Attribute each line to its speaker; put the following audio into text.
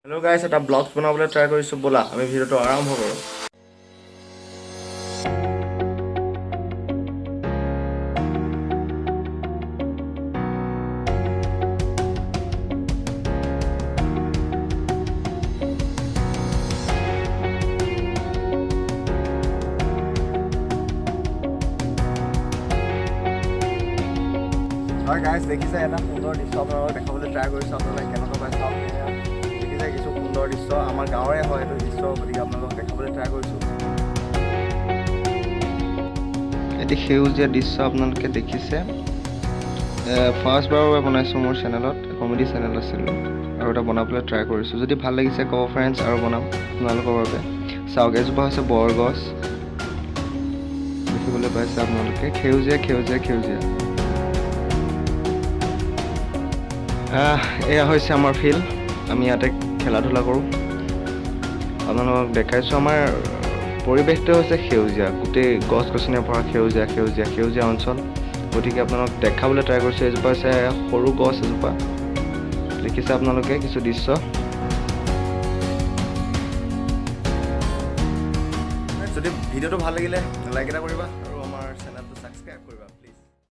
Speaker 1: hello guys এটা blogs বনাবলৈ try কৰিছো বলা আমি ভিডিওটো আৰম্ভ কৰো হয় গাইস দেখিছে এটা সুন্দৰ দৃশ্য আপোনালোকক দেখাবলৈ ট্ৰাই কৰিছো আপোনালোকে কেনেকুৱা পাইছে দেখিছে কিছু সুন্দৰ দৃশ্য আমাৰ গাঁৱৰে হয় এইটো দৃশ্য গতিকে আপোনালোকক দেখাবলৈ ট্ৰাই কৰিছো
Speaker 2: এটি সেউজীয়া দৃশ্য আপোনালোকে দেখিছে ফাৰ্ষ্ট বাৰৰ বাবে বনাইছোঁ মোৰ চেনেলত কমেডি চেনেল আছিল আৰু এটা বনাবলৈ ট্ৰাই কৰিছোঁ যদি ভাল লাগিছে ক'ব ফ্ৰেণ্ডছ আৰু বনাম আপোনালোকৰ বাবে চাওক এজোপা হৈছে বৰগছ দেখিবলৈ পাইছে আপোনালোকে সেউজীয়া সেউজীয়া সেউজীয়া এয়া হৈছে আমাৰ ফিল্ড আমি ইয়াতে খেলা ধূলা কৰোঁ আপোনালোকক দেখাইছোঁ আমাৰ পৰিৱেশটো হৈছে সেউজীয়া গোটেই গছ গছনিৰ পৰা সেউজীয়া সেউজীয়া সেউজীয়া অঞ্চল গতিকে আপোনালোক দেখাবলৈ ট্ৰাই কৰিছোঁ এজোপা হৈছে সৰু গছ এজোপা দেখিছে আপোনালোকে কিছু দৃশ্য
Speaker 1: যদি ভিডিওটো ভাল লাগিলে লাইক এটা কৰিবা